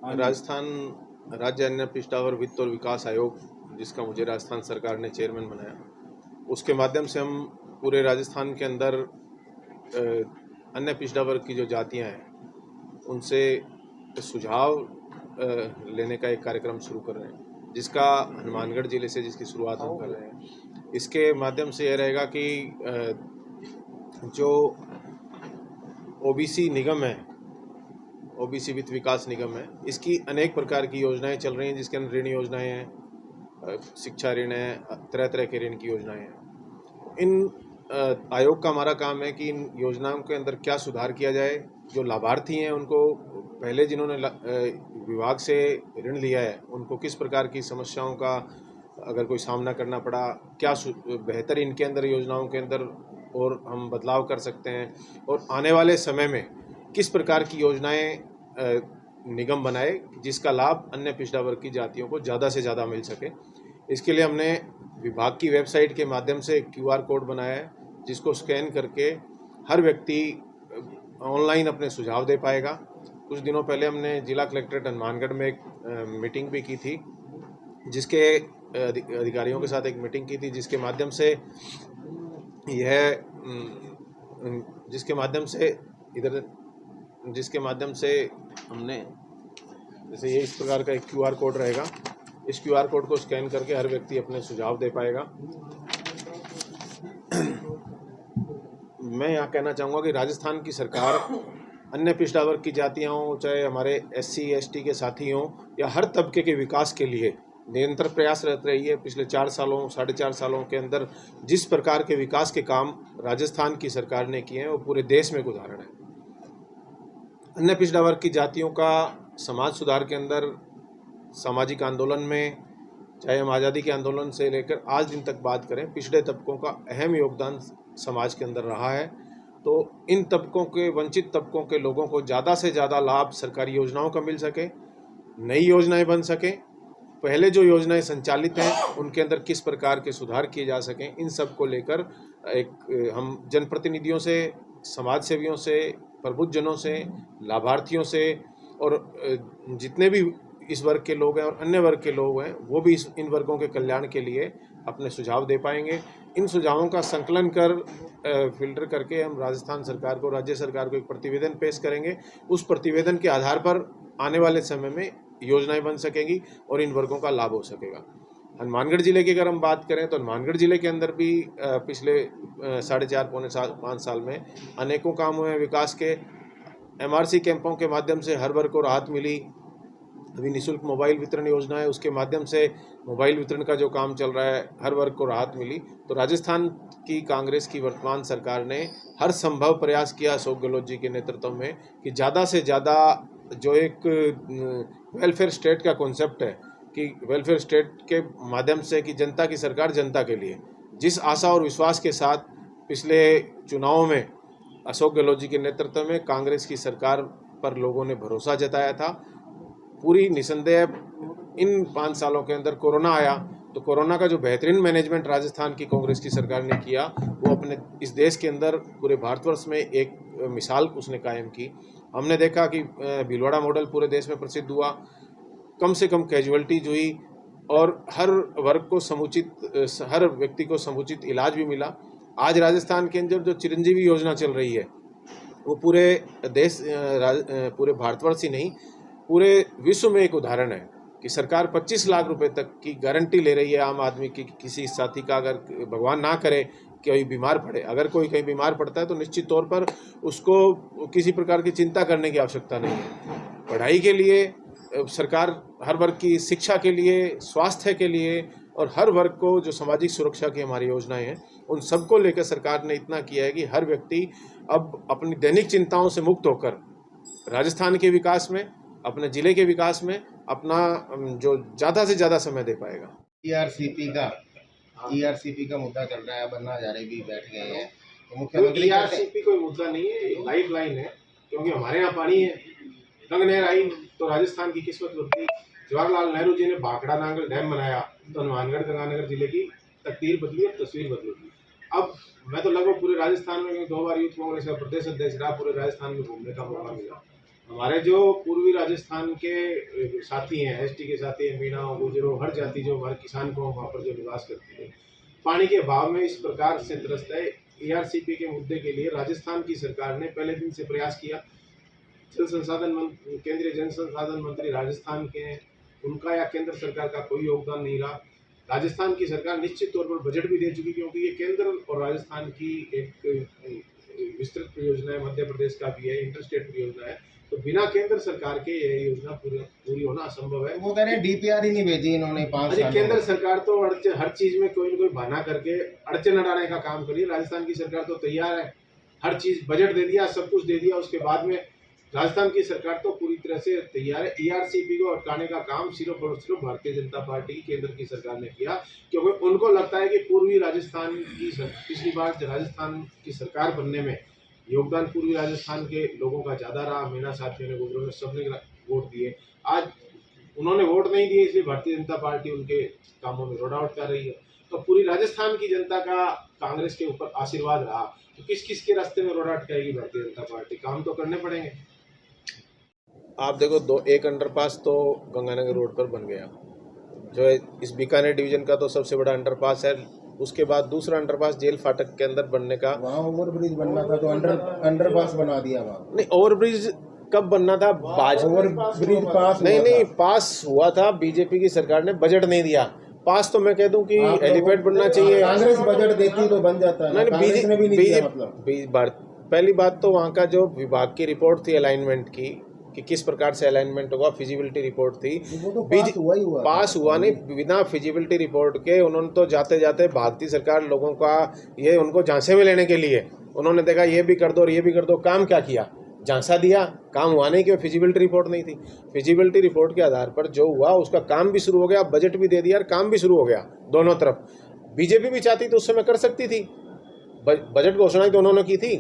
राजस्थान राज्य अन्य पिछड़ा वर्ग वित्त और विकास आयोग, जिसका मुझे राजस्थान सरकार ने चेयरमैन बनाया, उसके माध्यम से हम पूरे राजस्थान के अंदर अन्य पिछड़ा वर्ग की जो जातियां हैं उनसे सुझाव लेने का एक कार्यक्रम शुरू कर रहे हैं, जिसका हनुमानगढ़ जिले से जिसकी शुरुआत हम कर रहे हैं। इसके माध्यम से यह रहेगा कि जो ओबीसी निगम है, ओबीसी वित्त विकास निगम है, इसकी अनेक प्रकार की योजनाएं चल रही हैं, जिसके अंदर ऋण योजनाएं हैं, शिक्षा ऋण है, तरह तरह के ऋण की योजनाएं हैं। इन आयोग का हमारा काम है कि इन योजनाओं के अंदर क्या सुधार किया जाए। जो लाभार्थी हैं उनको पहले जिन्होंने विभाग से ऋण लिया है उनको किस प्रकार की समस्याओं का अगर कोई सामना करना पड़ा, क्या बेहतर इनके अंदर योजनाओं के अंदर और हम बदलाव कर सकते हैं, और आने वाले समय में किस प्रकार की योजनाएं निगम बनाए जिसका लाभ अन्य पिछड़ा वर्ग की जातियों को ज़्यादा से ज़्यादा मिल सके। इसके लिए हमने विभाग की वेबसाइट के माध्यम से QR कोड बनाया है, जिसको स्कैन करके हर व्यक्ति ऑनलाइन अपने सुझाव दे पाएगा। कुछ दिनों पहले हमने जिला कलेक्ट्रेट हनुमानगढ़ में एक मीटिंग भी की थी, जिसके अधिकारियों के साथ एक मीटिंग की थी, जिसके माध्यम से हमने जैसे ये इस प्रकार का एक QR कोड रहेगा, इस QR कोड को स्कैन करके हर व्यक्ति अपने सुझाव दे पाएगा। मैं यहाँ कहना चाहूँगा कि राजस्थान की सरकार अन्य पिछड़ा वर्ग की जातियाँ हों, चाहे हमारे SC ST के साथी हों, या हर तबके के विकास के लिए निरंतर प्रयासरत रही है। पिछले 4 सालों 4.5 सालों के अंदर जिस प्रकार के विकास के काम राजस्थान की सरकार ने किए हैं वो पूरे देश में एक उदाहरण है। अन्य पिछड़ा वर्ग की जातियों का समाज सुधार के अंदर सामाजिक आंदोलन में, चाहे हम आज़ादी के आंदोलन से लेकर आज दिन तक बात करें, पिछड़े तबकों का अहम योगदान समाज के अंदर रहा है। तो इन तबकों के, वंचित तबकों के लोगों को ज़्यादा से ज़्यादा लाभ सरकारी योजनाओं का मिल सके, नई योजनाएं बन सकें, पहले जो योजनाएं संचालित हैं उनके अंदर किस प्रकार के सुधार किए जा सकें, इन सब को लेकर एक हम जनप्रतिनिधियों से, समाज सेवियों से, प्रबुद्धजनों से, लाभार्थियों से और जितने भी इस वर्ग के लोग हैं और अन्य वर्ग के लोग हैं वो भी इन वर्गों के कल्याण के लिए अपने सुझाव दे पाएंगे। इन सुझावों का संकलन कर फिल्टर करके हम राजस्थान सरकार को, राज्य सरकार को एक प्रतिवेदन पेश करेंगे। उस प्रतिवेदन के आधार पर आने वाले समय में योजनाएं बन सकेंगी और इन वर्गों का लाभ हो सकेगा। हनुमानगढ़ जिले की अगर हम बात करें तो हनुमानगढ़ जिले के अंदर भी पिछले 4.5-5 साल में अनेकों काम हुए विकास के। MRC कैंपों के माध्यम से हर वर्ग को राहत मिली। अभी निःशुल्क मोबाइल वितरण योजना है, उसके माध्यम से मोबाइल वितरण का जो काम चल रहा है, हर वर्ग को राहत मिली। तो राजस्थान की कांग्रेस की वर्तमान सरकार ने हर संभव प्रयास किया अशोक गहलोत जी के नेतृत्व में कि ज़्यादा से ज़्यादा जो एक वेलफेयर स्टेट का कॉन्सेप्ट है कि वेलफेयर स्टेट के माध्यम से कि जनता की सरकार जनता के लिए, जिस आशा और विश्वास के साथ पिछले चुनावों में अशोक गहलोत जी के नेतृत्व में कांग्रेस की सरकार पर लोगों ने भरोसा जताया था, पूरी निसंदेह इन 5 सालों के अंदर कोरोना आया तो कोरोना का जो बेहतरीन मैनेजमेंट राजस्थान की कांग्रेस की सरकार ने किया वो अपने इस देश के अंदर पूरे भारतवर्ष में एक मिसाल उसने कायम की। हमने देखा कि भीलवाड़ा मॉडल पूरे देश में प्रसिद्ध हुआ, कम से कम कैजुअलिटीज हुई और हर वर्ग को हर व्यक्ति को समुचित इलाज भी मिला। आज राजस्थान के अंदर जो चिरंजीवी योजना चल रही है वो पूरे देश, पूरे भारतवर्ष ही नहीं पूरे विश्व में एक उदाहरण है कि सरकार 25 लाख रुपए तक की गारंटी ले रही है आम आदमी की। किसी साथी का अगर भगवान ना करे कोई बीमार पड़े, अगर कोई कहीं बीमार पड़ता है तो निश्चित तौर पर उसको किसी प्रकार की चिंता करने की आवश्यकता नहीं है। पढ़ाई के लिए सरकार हर वर्ग की, शिक्षा के लिए, स्वास्थ्य के लिए और हर वर्ग को जो सामाजिक सुरक्षा की हमारी योजनाएं हैं उन सबको लेकर सरकार ने इतना किया है कि हर व्यक्ति अब अपनी दैनिक चिंताओं से मुक्त होकर राजस्थान के विकास में, अपने जिले के विकास में अपना जो ज़्यादा से ज़्यादा समय दे पाएगा। ERCP का मुद्दा चल रहा है, बनना हजारे भी बैठ गए हैं। तो मुख्यमंत्री ERCP कोई मुद्दा नहीं है, लाइफ लाइन है, क्योंकि हमारे यहाँ पानी है। गंग नहर आई तो राजस्थान की किस्मत बदली। जवाहरलाल नेहरू जी ने भाखड़ा नांगल डैम बनाया तो हनुमानगढ़ गंगानगर जिले की तकदीर बदली और तस्वीर बदली। अब मैं तो लगभग पूरे राजस्थान में 2 बार यूथ कांग्रेस का प्रदेश अध्यक्ष रहा, पूरे राजस्थान में घूमने का मौका मिला। हमारे जो पूर्वी राजस्थान के साथी हैं, एसटी के साथी हैं, मीणा गुजरों, हर जाति जो हमारे किसान को वहाँ पर जो निवास करती है, पानी के अभाव में इस प्रकार से त्रस्त है। ईआरसीपी के मुद्दे के लिए राजस्थान की सरकार ने पहले दिन से प्रयास किया। केंद्रीय जल संसाधन मंत्री राजस्थान के हैं, उनका या केंद्र सरकार का कोई योगदान नहीं रहा। राजस्थान की सरकार निश्चित तौर पर बजट भी दे चुकी, क्योंकि ये केंद्र और राजस्थान की एक विस्तृत परियोजना है, मध्य प्रदेश का भी है, इंटरस्टेट परियोजना है। तो बिना केंद्र सरकार के यह योजना पूरी होना असंभव है। वो कह रहे हैं डीपीआर ही नहीं भेजी इन्होंने 5 साल। केंद्र सरकार तो हर चीज में कोई न कोई बहाना करके अड़चन अड़ाने का काम करिए। राजस्थान की सरकार तो तैयार है, हर चीज बजट दे दिया, सब कुछ दे दिया। उसके बाद में राजस्थान की सरकार तो पूरी तरह से तैयार है। ईआरसीपी को अटकाने का काम सिर्फ और सिर्फ भारतीय जनता पार्टी केंद्र की सरकार ने किया, क्योंकि उनको लगता है कि पूर्वी राजस्थान की पिछली बार राजस्थान की सरकार बनने में योगदान पूर्वी राजस्थान के लोगों का ज्यादा रहा। मीणा साथियों ने, गुजरों ने, सबने वोट दिए। आज उन्होंने वोट नहीं दिए, इसलिए भारतीय जनता पार्टी उनके कामों में रोड आउट कर रही है। तो पूरी राजस्थान की जनता का कांग्रेस के ऊपर आशीर्वाद रहा, तो किस किस के रास्ते में रोड आउट करेगी भारतीय जनता पार्टी? काम तो करने पड़ेंगे। आप देखो, एक अंडरपास तो गंगानगर रोड पर बन गया, जो है इस बीकानेर डिवीजन का तो सबसे बड़ा अंडरपास है। उसके बाद दूसरा अंडरपास जेल फाटक के अंदर बनने का, वहाँ ओवरब्रिज बनना था तो अंडरपास बना दिया वहाँ। नहीं, ओवरब्रिज कब बनना था? ओवरब्रिज पास नहीं, पास हुआ था। बीजेपी की सरकार ने बजट नहीं दिया। पास तो मैं कह दूं कि हेलीपैड बनना चाहिए। कांग्रेस बजट देती तो बन जाता है, कांग्रेस ने भी नहीं दिया। मतलब पहली बात तो वहाँ का जो विभाग की रिपोर्ट थी अलाइनमेंट की, कि किस प्रकार से अलाइनमेंट होगा, फिजिबिलिटी रिपोर्ट थी, वो तो पास हुआ नहीं। बिना फिजिबिलिटी रिपोर्ट के उन्होंने तो जाते जाते भारतीय सरकार लोगों का ये उनको झांसे में लेने के लिए उन्होंने देखा ये भी कर दो और ये भी कर दो। काम क्या किया? झांसा दिया। काम हुआ नहीं, कि फिजिबिलिटी रिपोर्ट नहीं थी। फिजिबिलिटी रिपोर्ट के आधार पर जो हुआ उसका काम भी शुरू हो गया, बजट भी दे दिया और काम भी शुरू हो गया दोनों तरफ। बीजेपी भी चाहती तो उस समय कर सकती थी। बजट घोषणा तो उन्होंने की थी।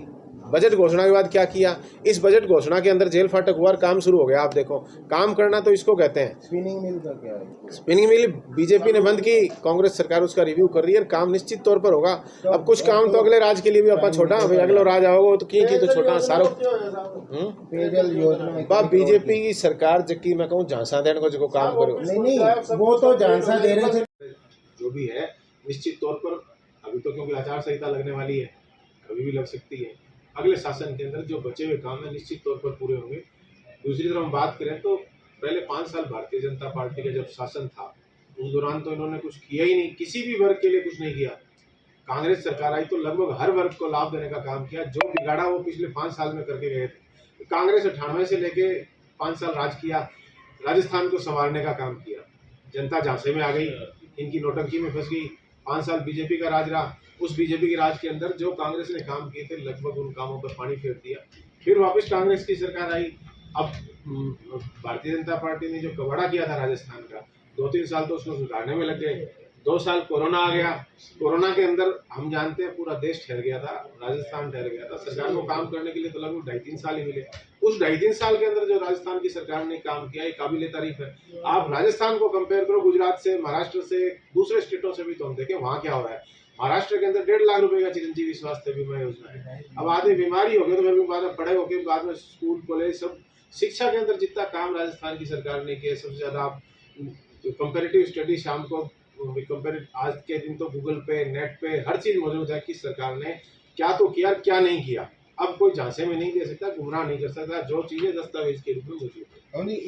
बजट घोषणा के बाद क्या किया? इस बजट घोषणा के अंदर जेल फाटक हुआ और काम शुरू हो गया। आप देखो, काम करना तो इसको कहते हैं। स्पिनिंग मिल का क्या है? स्पिनिंग मिल बीजेपी ने बंद की, कांग्रेस सरकार उसका रिव्यू कर रही है। काम निश्चित तौर पर होगा। अब कुछ काम तो अगले राज के लिए भी अपन छोटा, भाई अगले राज आओगे तो की तो छोटा सारो पेयजल योजना। बीजेपी की सरकार जबकि मैं कहूँ झांसा देने को जो काम करो, नहीं वो तो झांसा दे रहे थे। जो भी है निश्चित तौर पर अभी तो, क्योंकि आचार संहिता लगने वाली है, कभी भी लग सकती है। अगले शासन के अंदर जो बचे हुए काम है निश्चित तौर पर पूरे होंगे। दूसरी तरफ हम बात करें तो पहले 5 साल भारतीय जनता पार्टी का जब शासन था, उस दौरान तो इन्होंने कुछ किया ही नहीं, किसी भी वर्ग के लिए कुछ नहीं किया। कांग्रेस सरकार आई तो लगभग हर वर्ग को लाभ देने का काम किया। जो बिगाड़ा वो पिछले 5 साल में करके गए थे। कांग्रेस 98 से लेके 5 साल राज किया, राजस्थान को संवारने का काम किया। जनता झांसे में आ गई, इनकी नोटंकी में फंस गई। 5 साल बीजेपी का राज रहा। उस बीजेपी के राज के अंदर जो कांग्रेस ने काम किए थे, लगभग उन कामों पर पानी फेर दिया। फिर वापस कांग्रेस की सरकार आई। अब भारतीय जनता पार्टी ने जो कबाड़ा किया था राजस्थान का, 2-3 साल तो उसको सुधारने में लग गए। 2 साल कोरोना आ गया। कोरोना के अंदर हम जानते हैं पूरा देश ठहर गया था, राजस्थान ठहर गया था। सरकार को काम करने के लिए तो लगभग 2.5-3 साल ही मिले। उस 2.5-3 साल के अंदर जो राजस्थान की सरकार ने काम किया, ये काबिले तारीफ है। आप राजस्थान को कंपेयर करो गुजरात से, महाराष्ट्र से, दूसरे स्टेटों से भी, तो हम देखें वहाँ क्या हो रहा है। महाराष्ट्र के अंदर 1.5 लाख रुपए का चिरंजीवी स्वास्थ्य बीमा योजना है। अब आदमी बीमारी हो गए तो फिर बाद में पढ़े होके बाद में स्कूल कॉलेज सब शिक्षा के अंदर जितना काम राजस्थान की सरकार ने किया, सबसे ज्यादा आप कंपेरेटिव स्टडी शाम को आज के दिन तो गूगल पे, नेट पे हर चीज मौजूद है कि सरकार ने क्या तो किया क्या नहीं किया। अब कोई झांसे में नहीं दे सकता, गुमराह नहीं कर सकता। जो चीजें दस्तावेज के रूप में मौजूद है।